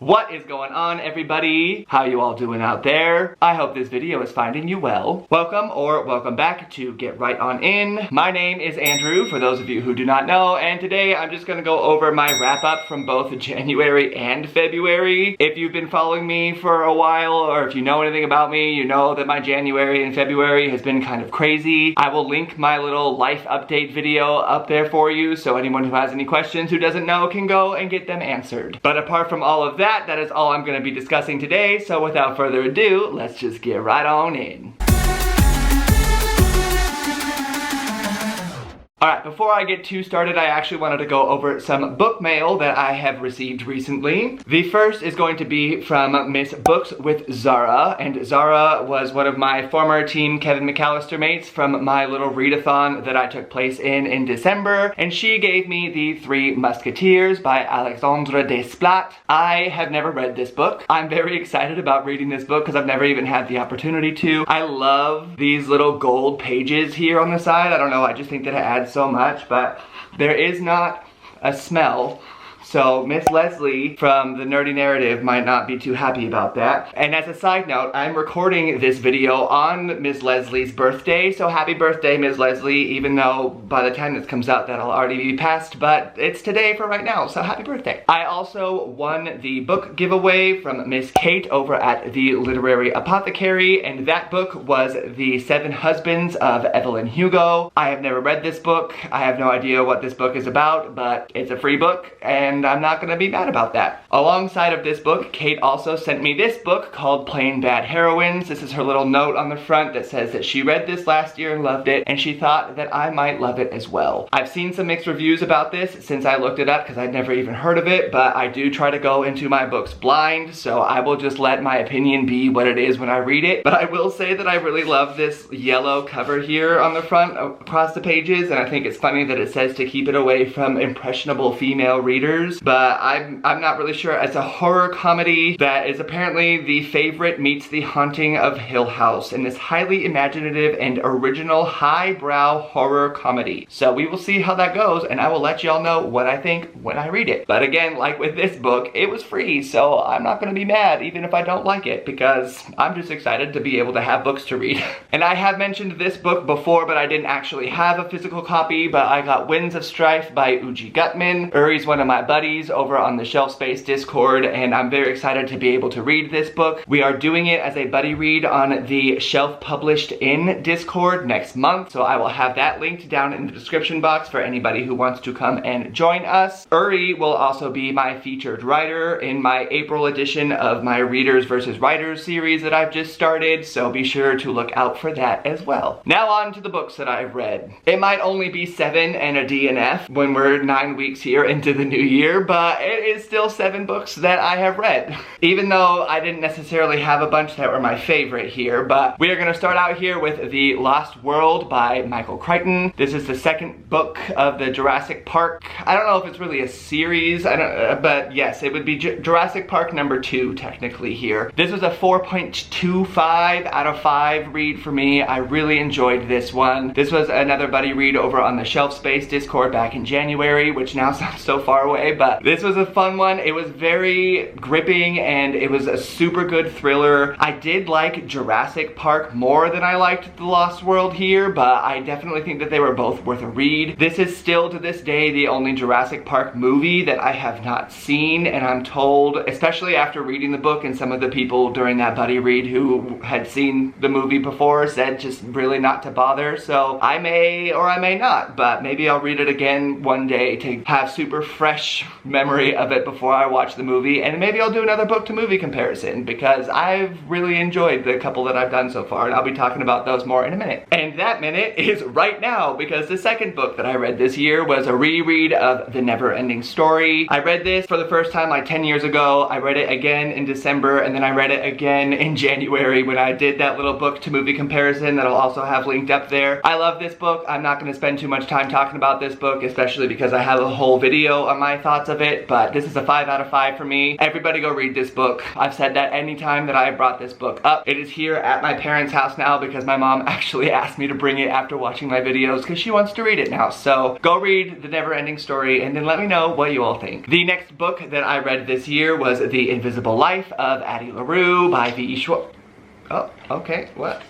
What is going on, everybody? How you all doing out there? I hope this video is finding you well. Welcome or welcome back to Get Right On In. My name is Andrew, for those of you who do not know, and today I'm just gonna go over my wrap up from both January and February. If you've been following me for a while, or if you know anything about me, you know that my January and February has been kind of crazy. I will link my little life update video up there for you, so anyone who has any questions who doesn't know can go and get them answered. But apart from all of that, that is all I'm going to be discussing today, so without further ado, let's just get right on in. Alright, before I get too started, I actually wanted to go over some book mail that I have received recently. The first is going to be from Miss Books with Zara, and Zara was one of my former Team Kevin McAllister mates from my little readathon that I took place in December, and she gave me the Three Musketeers by Alexandre Desplat. I have never read this book. I'm very excited about reading this book because I've never even had the opportunity to. I love these little gold pages here on the side. I don't know, I just think that it adds so much, but there is not a smell. So Miss Lezlie from the Nerdy Narrative might not be too happy about that. And as a side note, I'm recording this video on Miss Leslie's birthday, so happy birthday, Miss Lezlie, even though by the time this comes out that'll already be past, but it's today for right now, so happy birthday. I also won the book giveaway from Miss Kate over at the Literary Apothecary, and that book was The Seven Husbands of Evelyn Hugo. I have never read this book. I have no idea what this book is about, but it's a free book, and I'm not gonna be mad about that. Alongside of this book, Kate also sent me this book called Plain Bad Heroines. This is her little note on the front that says that she read this last year and loved it, and she thought that I might love it as well. I've seen some mixed reviews about this since I looked it up because I'd never even heard of it, but I do try to go into my books blind, so I will just let my opinion be what it is when I read it. But I will say that I really love this yellow cover here on the front across the pages, and I think it's funny that it says to keep it away from impressionable female readers. But I'm not really sure. It's a horror comedy that is apparently the favorite meets the haunting of Hill House in this highly imaginative and original highbrow horror comedy. So we will see how that goes, and I will let y'all know what I think when I read it. But again, like with this book, it was free, so I'm not gonna be mad even if I don't like it, because I'm just excited to be able to have books to read. And I have mentioned this book before, but I didn't actually have a physical copy, but I got Winds of Strife by Uji Gutman. Uri's one of my buddies over on the Shelf Space Discord, and I'm very excited to be able to read this book. We are doing it as a buddy read on the Shelf Published In Discord next month, so I will have that linked down in the description box for anybody who wants to come and join us. Uri will also be my featured writer in my April edition of my Readers versus Writers series that I've just started, so be sure to look out for that as well. Now on to the books that I've read. It might only be 7 and a DNF when we're 9 weeks here into the new year, but it is still 7 books that I have read. Even though I didn't necessarily have a bunch that were my favorite here, but we are gonna start out here with The Lost World by Michael Crichton. This is the second book of the Jurassic Park. I don't know if it's really a series, but yes, it would be Jurassic Park number 2 technically here. This was a 4.25 out of 5 read for me. I really enjoyed this one. This was another buddy read over on the Shelf Space Discord back in January, which now sounds so far away, but this was a fun one. It was very gripping and it was a super good thriller. I did like Jurassic Park more than I liked The Lost World here, but I definitely think that they were both worth a read. This is still to this day the only Jurassic Park movie that I have not seen, and I'm told, especially after reading the book, and some of the people during that buddy read who had seen the movie before said just really not to bother, so I may or I may not, but maybe I'll read it again one day to have super fresh memory of it before I watch the movie, and maybe I'll do another book to movie comparison because I've really enjoyed the couple that I've done so far, and I'll be talking about those more in a minute. And that minute is right now, because the second book that I read this year was a reread of The Never-Ending Story. I read this for the first time like 10 years ago. I read it again in December, and then I read it again in January when I did that little book to movie comparison that I'll also have linked up there. I love this book. I'm not going to spend too much time talking about this book, especially because I have a whole video on my thoughts of it, but this is a 5 out of 5 for me. Everybody go read this book. I've said that anytime that I brought this book up. It is here at my parents' house now because my mom actually asked me to bring it after watching my videos because she wants to read it now. So go read The Never-Ending Story and then let me know what you all think. The next book that I read this year was The Invisible Life of Addie LaRue by Vish. Oh, okay, what?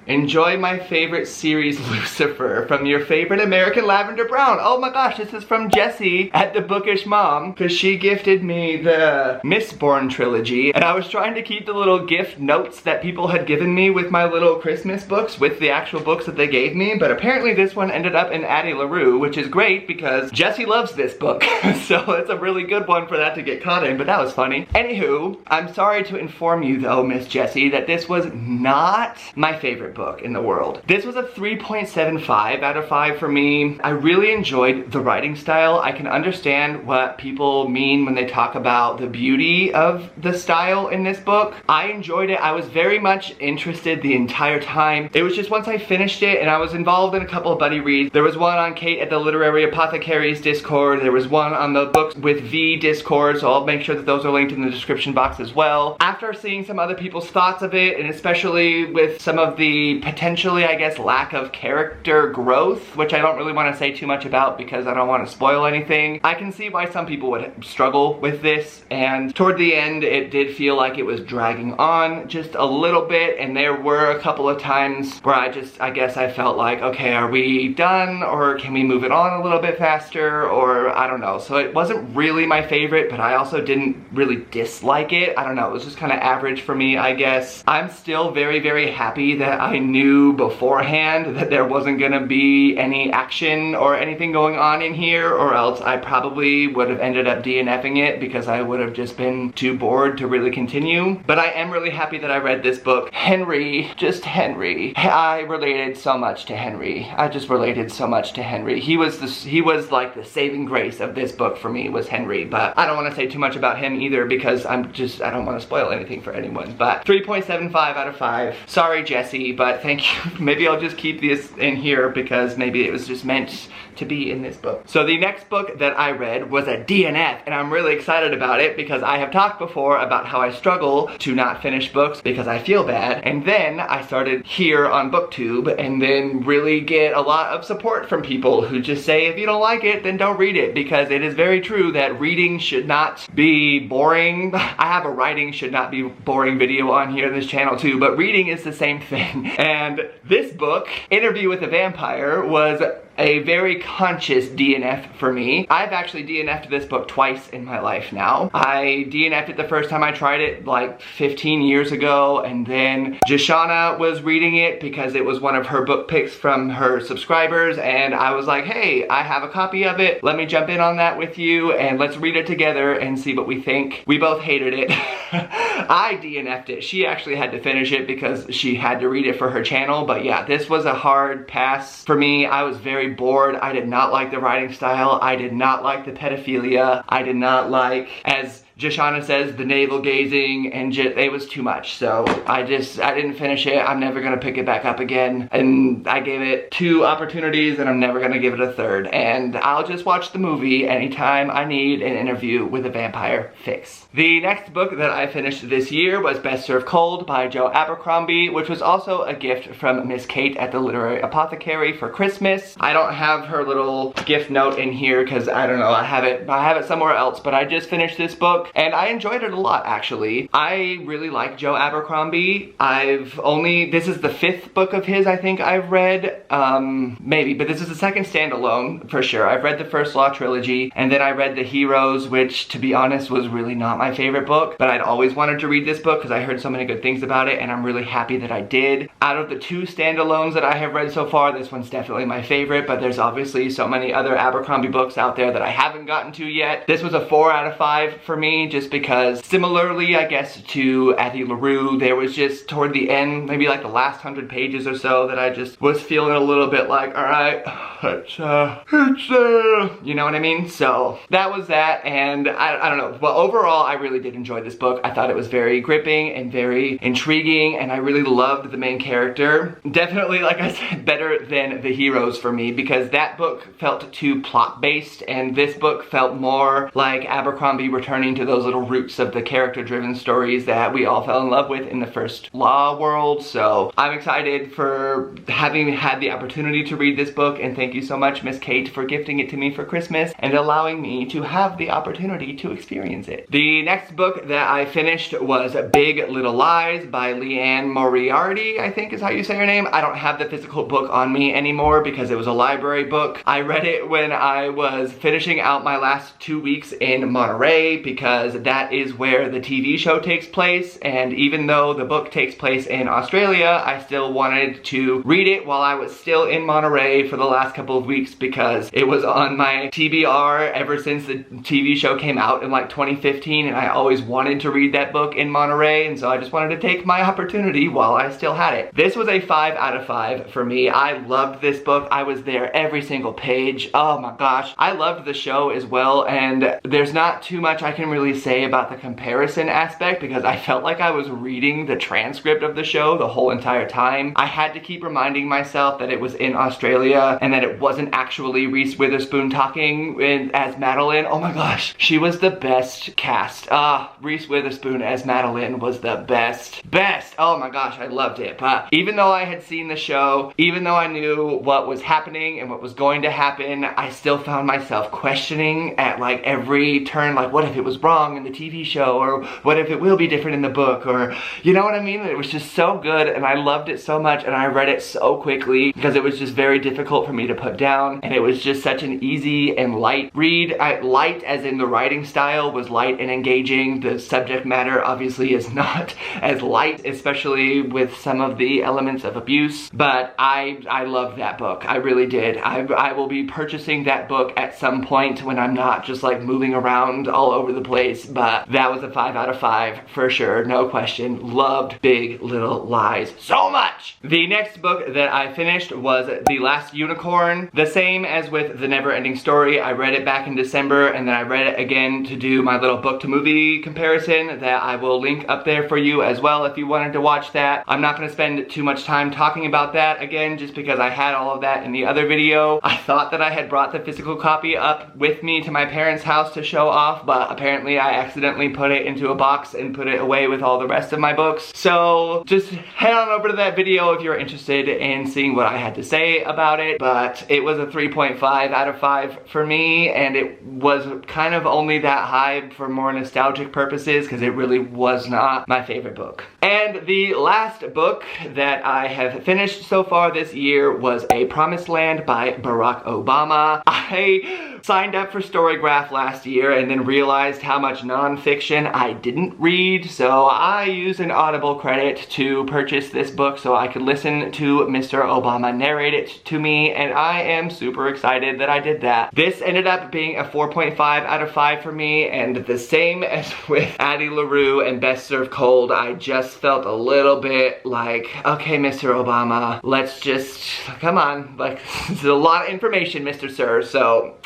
Enjoy my favorite series, Lucifer, from your favorite American Lavender Brown. Oh my gosh, this is from Jessi at The Bookish Mom, because she gifted me the Mistborn trilogy, and I was trying to keep the little gift notes that people had given me with my little Christmas books, with the actual books that they gave me, but apparently this one ended up in Addie LaRue, which is great because Jessi loves this book, so it's a really good one for that to get caught in, but that was funny. Anywho, I'm sorry to inform you though, Miss Jessi, that this was not my favorite book in the world. This was a 3.75 out of 5 for me. I really enjoyed the writing style. I can understand what people mean when they talk about the beauty of the style in this book. I enjoyed it. I was very much interested the entire time. It was just once I finished it and I was involved in a couple of buddy reads. There was one on Kate at the Literary Apothecaries Discord. There was one on the Books with V Discord, so I'll make sure that those are linked in the description box as well. After seeing some other people's thoughts of it, and especially with some of the potentially, I guess, lack of character growth, which I don't really want to say too much about because I don't want to spoil anything. I can see why some people would struggle with this, and toward the end it did feel like it was dragging on just a little bit, and there were a couple of times where I guess I felt like, okay, are we done, or can we move it on a little bit faster, or I don't know. So it wasn't really my favorite, but I also didn't really dislike it. I don't know, it was just kind of average for me, I guess. I'm still very, very happy that I knew beforehand that there wasn't gonna be any action or anything going on in here, or else I probably would have ended up DNFing it because I would have just been too bored to really continue. But I am really happy that I read this book. Henry, just Henry. I related so much to Henry. I just related so much to Henry. He was like the saving grace of this book for me, was Henry. But I don't want to say too much about him either because I don't want to spoil anything for anyone. But 3.75 out of 5. Sorry, Jessi, but thank you. Maybe I'll just keep this in here because maybe it was just meant to be in this book. So the next book that I read was a DNF, and I'm really excited about it because I have talked before about how I struggle to not finish books because I feel bad, and then I started here on BookTube and then really get a lot of support from people who just say, if you don't like it, then don't read it, because it is very true that reading should not be boring. I have a writing should not be boring video on here in this channel too, but reading is the same thing. And this book, Interview with a Vampire, was a very conscious DNF for me. I've actually DNF'd this book twice in my life now. I DNF'd it the first time I tried it like 15 years ago, and then Jashana was reading it because it was one of her book picks from her subscribers, and I was like, hey, I have a copy of it. Let me jump in on that with you and let's read it together and see what we think. We both hated it. I DNF'd it. She actually had to finish it because she had to read it for her channel, but yeah, this was a hard pass for me. I was very bored. I did not like the writing style. I did not like the pedophilia. I did not like, as Jashana says, the navel gazing, and it was too much. So I didn't finish it. I'm never gonna pick it back up again. And I gave it 2 opportunities and I'm never gonna give it a 3rd. And I'll just watch the movie anytime I need an Interview with a Vampire fix. The next book that I finished this year was Best Served Cold by Joe Abercrombie, which was also a gift from Miss Kate at the Literary Apothecary for Christmas. I don't have her little gift note in here because I don't know, I have it somewhere else, but I just finished this book and I enjoyed it a lot, actually. I really like Joe Abercrombie. This is the 5th book of his I think I've read, maybe, but this is the 2nd standalone for sure. I've read the First Law trilogy, and then I read The Heroes, which to be honest was really not my favorite book, but I'd always wanted to read this book because I heard so many good things about it, and I'm really happy that I did. Out of the 2 standalones that I have read so far, this one's definitely my favorite, but there's obviously so many other Abercrombie books out there that I haven't gotten to yet. This was a 4 out of 5 for me. me, just because similarly, I guess, to Addie LaRue, there was just toward the end, maybe like the last 100 pages or so, that I just was feeling a little bit like, all right, you know what I mean? So that was that, and I don't know. Well, overall, I really did enjoy this book. I thought it was very gripping and very intriguing, and I really loved the main character. Definitely, like I said, better than The Heroes for me, because that book felt too plot-based, and this book felt more like Abercrombie returning to those little roots of the character-driven stories that we all fell in love with in the first law world. So I'm excited for having had the opportunity to read this book, and thank you so much, Miss Kate, for gifting it to me for Christmas and allowing me to have the opportunity to experience it. The next book that I finished was Big Little Lies by Leanne Moriarty, I think is how you say her name. I don't have the physical book on me anymore because it was a library book. I read it when I was finishing out my last 2 weeks in Monterey, because that is where the TV show takes place, and even though the book takes place in Australia, I still wanted to read it while I was still in Monterey for the last couple of weeks, because it was on my TBR ever since the TV show came out in like 2015, and I always wanted to read that book in Monterey, and so I just wanted to take my opportunity while I still had it. This was a 5 out of 5 for me. I loved this book. I was there every single page. Oh my gosh. I loved the show as well, and there's not too much I can really say about the comparison aspect, because I felt like I was reading the transcript of the show the whole entire time. I had to keep reminding myself that it was in Australia and that it wasn't actually Reese Witherspoon talking as Madeline. Oh my gosh, she was the best cast. Reese Witherspoon as Madeline was the best. Oh my gosh, I loved it. But even though I had seen the show, even though I knew what was happening and what was going to happen, I still found myself questioning at like every turn, like what if it was wrong in the TV show, or what if it will be different in the book, or you know what I mean? It was just so good, and I loved it so much, and I read it so quickly because it was just very difficult for me to put down, and it was just such an easy and light read. Light as in the writing style was light and engaging. The subject matter obviously is not as light, especially with some of the elements of abuse, but I loved that book. I really did. I will be purchasing that book at some point when I'm not just like moving around all over the place, but that was a 5 out of 5 for sure, no question. Loved Big Little Lies so much. The next book that I finished was The Last Unicorn. The same as with The Never-Ending Story. I read it back in December, and then I read it again to do my little book to movie comparison that I will link up there for you as well if you wanted to watch that. I'm not going to spend too much time talking about that again, just because I had all of that in the other video. I thought that I had brought the physical copy up with me to my parents' house to show off, but apparently I accidentally put it into a box and put it away with all the rest of my books. So just head on over to that video if you're interested in seeing what I had to say about it. But it was a 3.5 out of 5 for me, and it was kind of only that high for more nostalgic purposes, because it really was not my favorite book. And the last book that I have finished so far this year was A Promised Land by Barack Obama. I signed up for Storygraph last year and then realized how much nonfiction I didn't read, so I used an Audible credit to purchase this book so I could listen to Mr. Obama narrate it to me, and I am super excited that I did that. This ended up being a 4.5 out of 5 for me, and the same as with Addie LaRue and Best Served Cold, I just felt a little bit like, okay, Mr. Obama, let's just, come on, like, this is a lot of information, Mr. Sir, so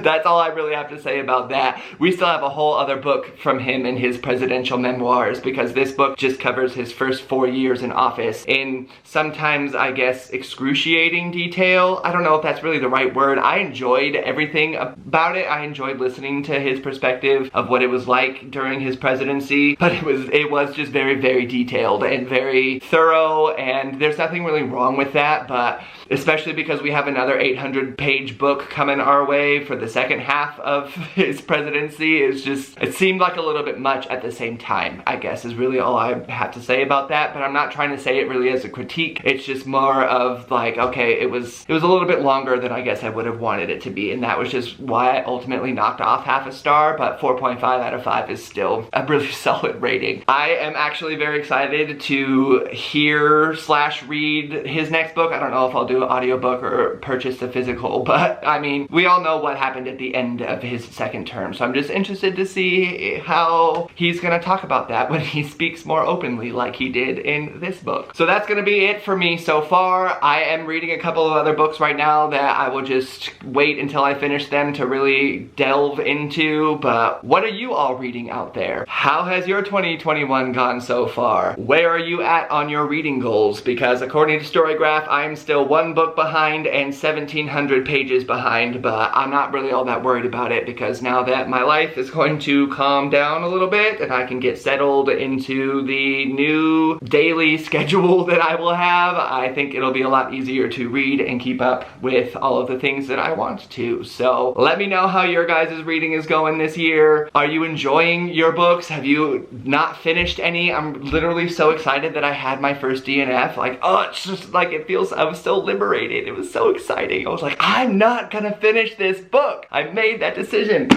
that's all I really have to say about that. We still have a whole other book from him in his presidential memoirs, because this book just covers his first 4 years in office in sometimes, I guess, excruciating detail. I don't know if that's really the right word. I enjoyed everything about it. I enjoyed listening to his perspective of what it was like during his presidency, but it was just very, very detailed and very thorough, and there's nothing really wrong with that, but especially because we have another 800-page book coming our way for the second half of his presidency. It seemed like a little bit much at the same time, I guess, is really all I have to say about that. But I'm not trying to say it really as a critique. It's just more of like, okay, it was a little bit longer than I guess I would have wanted it to be, and that was just why I ultimately knocked off half a star, but 4.5 out of 5 is still a really solid rating. I am actually very excited to hear/read his next book. I don't know if I'll do an audiobook or purchase the physical, but I mean, we all know know what happened at the end of his second term. So I'm just interested to see how he's gonna talk about that when he speaks more openly like he did in this book. So that's gonna be it for me so far. I am reading a couple of other books right now that I will just wait until I finish them to really delve into, but what are you all reading out there? How has your 2021 gone so far? Where are you at on your reading goals? Because according to Storygraph, I'm still 1 book behind and 1,700 pages behind, but I'm not really all that worried about it because now that my life is going to calm down a little bit and I can get settled into the new daily schedule that I will have, I think it'll be a lot easier to read and keep up with all of the things that I want to. So let me know how your guys' reading is going this year. Are you enjoying your books? Have you not finished any? I'm literally so excited that I had my first DNF. Like, oh, it's just like, it feels, I was so liberated. It was so exciting. I was like, I'm not gonna finish this book. I made that decision.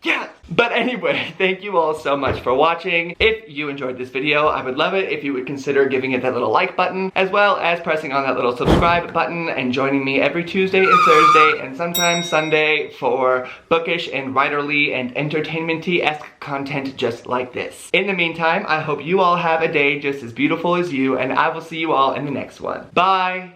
Yeah. But anyway, thank you all so much for watching. If you enjoyed this video, I would love it if you would consider giving it that little like button, as well as pressing on that little subscribe button and joining me every Tuesday and Thursday and sometimes Sunday for bookish and writerly and entertainment-y-esque content just like this. In the meantime, I hope you all have a day just as beautiful as you, and I will see you all in the next one. Bye!